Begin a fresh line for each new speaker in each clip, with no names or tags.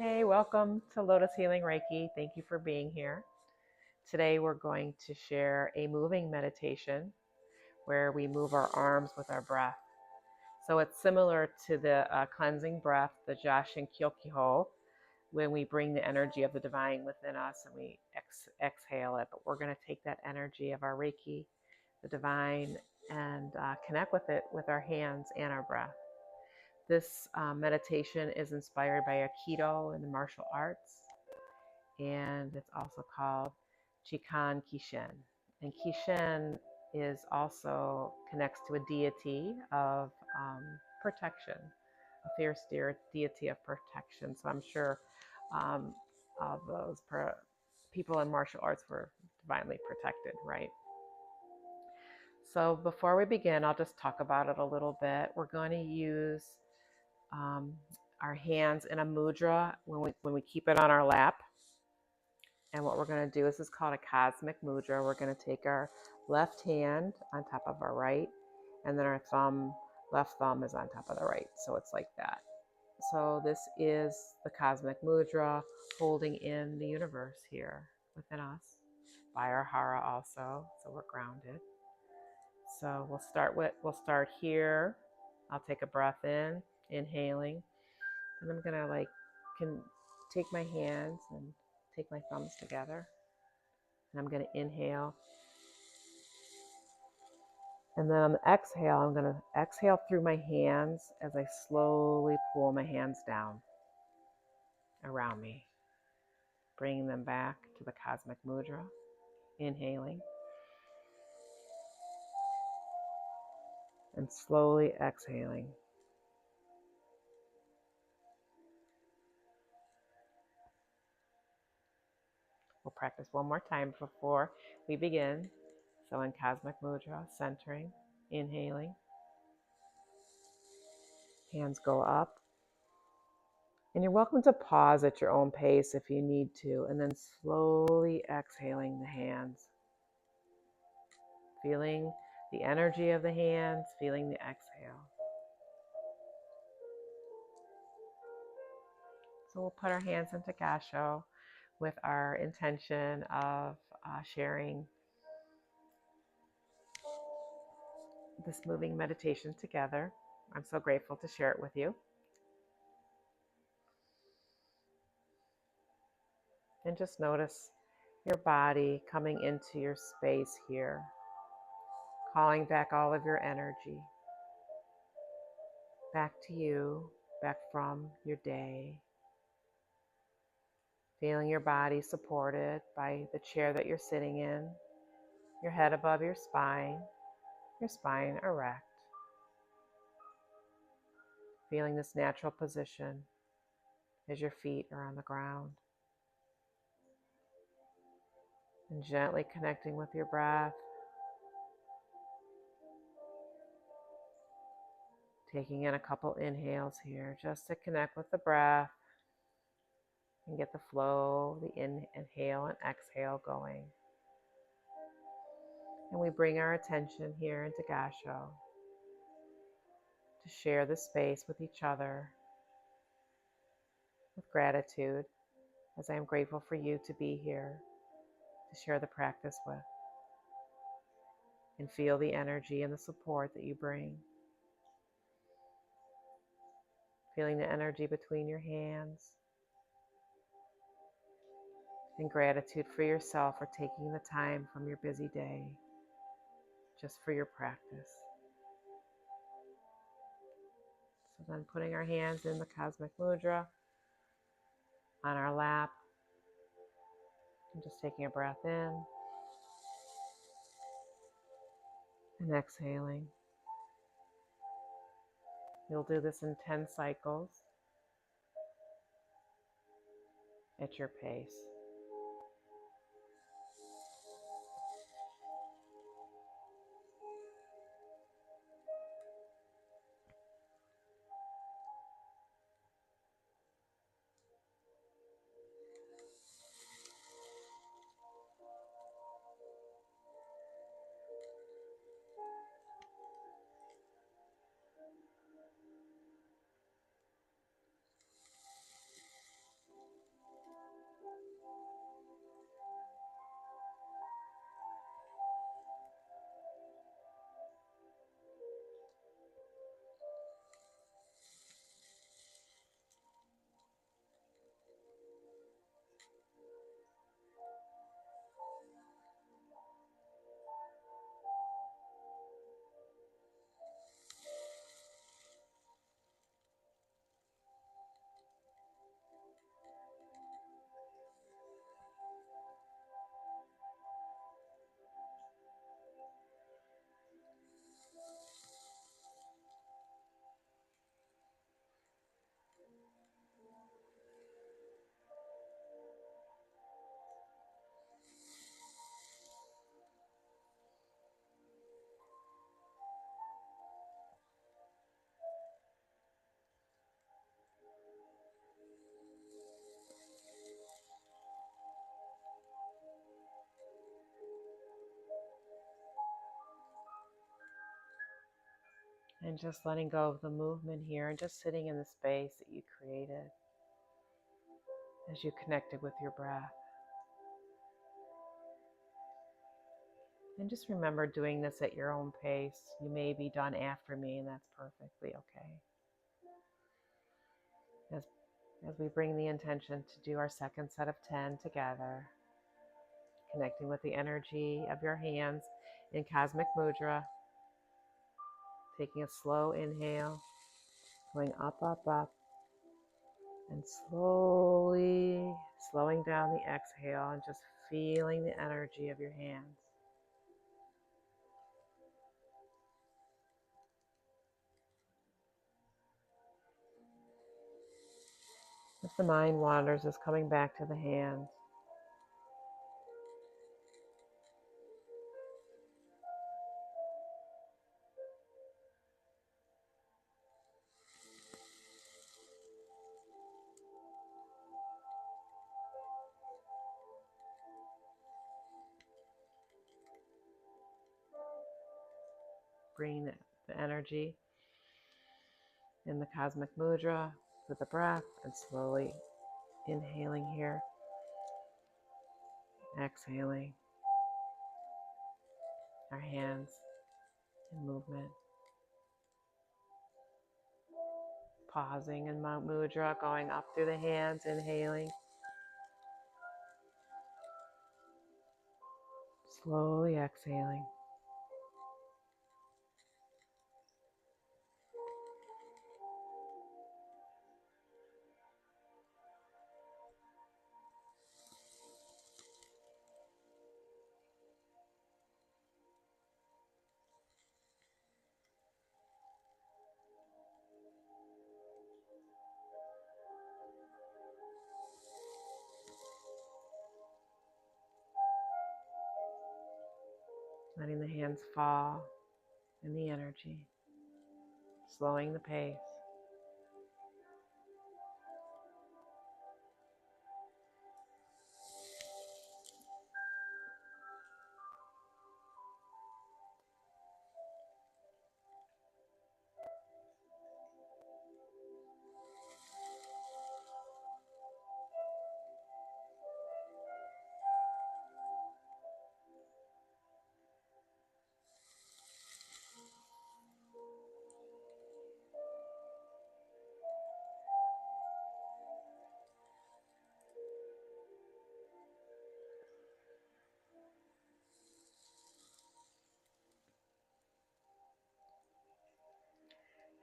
Hey, welcome to Lotus Healing Reiki. Thank you for being here. Today we're going to share a moving meditation where we move our arms with our breath. So it's similar to the cleansing breath, the Jashin Kyokiho, when we bring the energy of the divine within us and we exhale it. But we're going to take that energy of our Reiki, the divine, and connect with it with our hands and our breath. This meditation is inspired by Aikido and the martial arts, and it's also called Chinkon Kishin. And Kishin is also connects to a deity of protection, a fierce deity of protection. So I'm sure all those people in martial arts were divinely protected, right? So before we begin, I'll just talk about it a little bit. We're going to use um, our hands in a mudra when we keep it on our lap. And what we're going to do, this is called a cosmic mudra. We're going to take our left hand on top of our right, and then our left thumb is on top of the right. So it's like that. So this is the cosmic mudra, holding in the universe here within us by our hara also. So we're grounded. So we'll start here. I'll take a breath in, inhaling, and I'm gonna can take my hands and take my thumbs together. And I'm gonna inhale. And then on the exhale, I'm gonna exhale through my hands as I slowly pull my hands down around me, bringing them back to the cosmic mudra. Inhaling. And slowly exhaling. We'll practice one more time before we begin. So in Cosmic Mudra, centering, inhaling. Hands go up. And you're welcome to pause at your own pace if you need to. And then slowly exhaling the hands. Feeling the energy of the hands, feeling the exhale. So we'll put our hands into Gasho with our intention of sharing this moving meditation together. I'm so grateful to share it with you. And just notice your body coming into your space here, calling back all of your energy, back to you, back from your day. Feeling your body supported by the chair that you're sitting in, your head above your spine erect. Feeling this natural position as your feet are on the ground. And gently connecting with your breath. Taking in a couple inhales here just to connect with the breath and get the flow, the inhale and exhale going. And we bring our attention here into Gasho to share the space with each other with gratitude, as I am grateful for you to be here to share the practice with, and feel the energy and the support that you bring. Feeling the energy between your hands, and gratitude for yourself for taking the time from your busy day just for your practice. So then putting our hands in the Cosmic Mudra on our lap, and just taking a breath in and exhaling. You'll do this in 10 cycles at your pace. And just letting go of the movement here and just sitting in the space that you created as you connected with your breath. And just remember doing this at your own pace. You may be done after me, and that's perfectly okay. As we bring the intention to do our second set of 10 together, connecting with the energy of your hands in Cosmic Mudra, taking a slow inhale, going up, up, up, and slowly slowing down the exhale and just feeling the energy of your hands. If the mind wanders, it's coming back to the hands. Bring the energy in the Cosmic Mudra with the breath and slowly inhaling here, exhaling, our hands in movement. Pausing in Mount Mudra, going up through the hands, inhaling. Slowly exhaling. Letting the hands fall in the energy. Slowing the pace.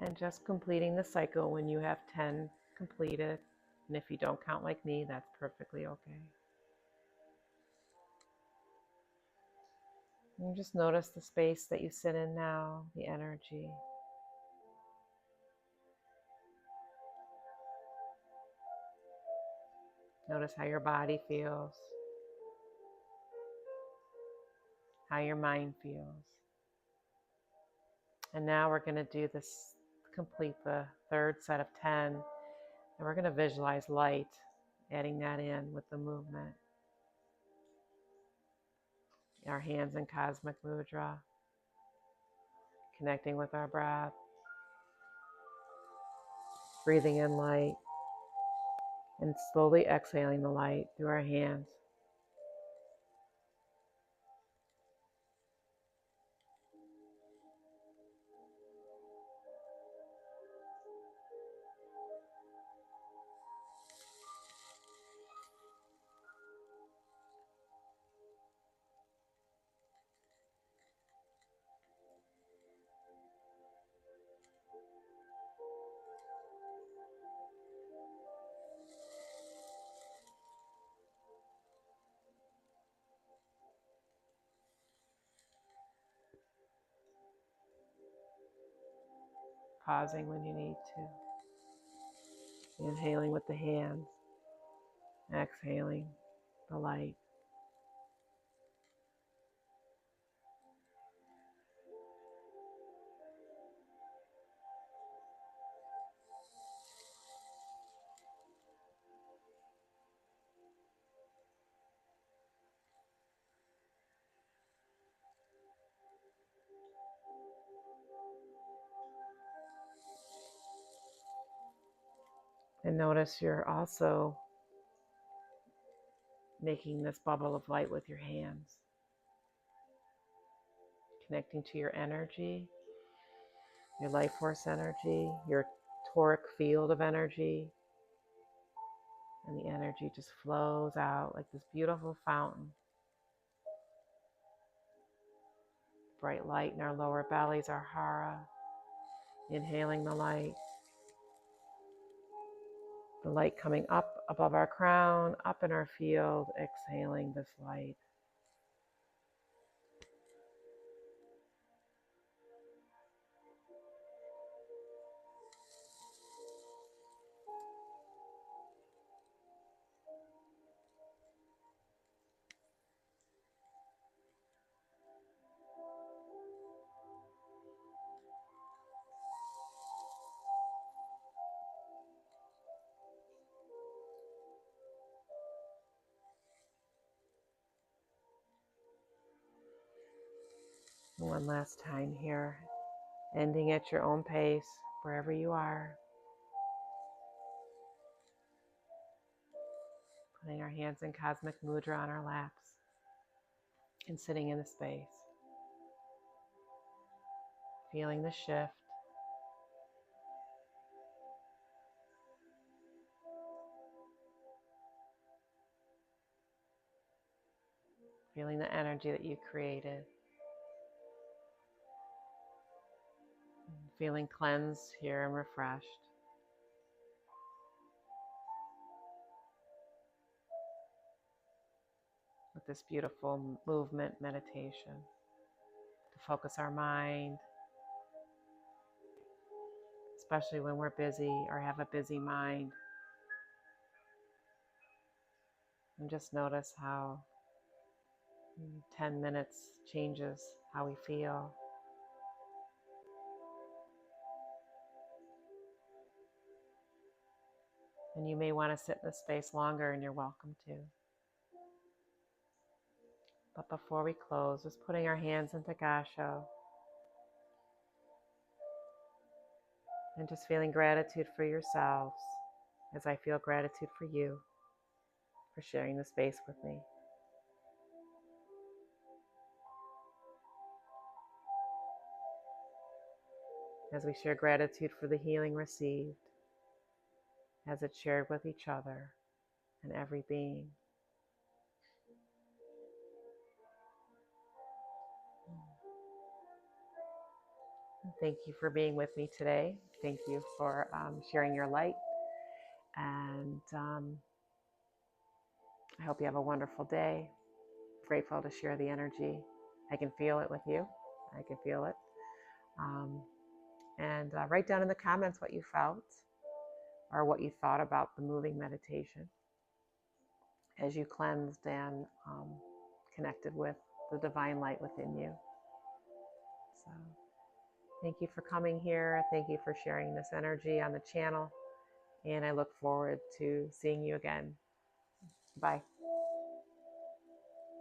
And just completing the cycle when you have 10 completed. And if you don't count like me, that's perfectly okay. And just notice the space that you sit in now, the energy. Notice how your body feels, how your mind feels. And now we're going to do this, complete the third set of 10. And we're going to visualize light, adding that in with the movement. Our hands in Cosmic Mudra, connecting with our breath, breathing in light, and slowly exhaling the light through our hands. Pausing when you need to. Inhaling with the hands, exhaling the light. And notice you're also making this bubble of light with your hands, connecting to your energy, your life force energy, your toric field of energy. And the energy just flows out like this beautiful fountain. Bright light in our lower bellies, our hara. Inhaling the light. The light coming up above our crown, up in our field, exhaling this light. One last time here, ending at your own pace, wherever you are. Putting our hands in cosmic mudra on our laps and sitting in the space. Feeling the shift. Feeling the energy that you created. Feeling cleansed here and refreshed. With this beautiful movement meditation to focus our mind, especially when we're busy or have a busy mind. And just notice how 10 minutes changes how we feel. And you may want to sit in this space longer, and you're welcome to. But before we close, just putting our hands into Gasho and just feeling gratitude for yourselves as I feel gratitude for you for sharing the space with me. As we share gratitude for the healing received, as it's shared with each other and every being. Thank you for being with me today. Thank you for sharing your light. And I hope you have a wonderful day. Grateful to share the energy. I can feel it with you. I can feel it. And write down in the comments what you felt or what you thought about the moving meditation as you cleansed and connected with the divine light within you. So thank you for coming here. Thank you for sharing this energy on the channel. And I look forward to seeing you again. Bye.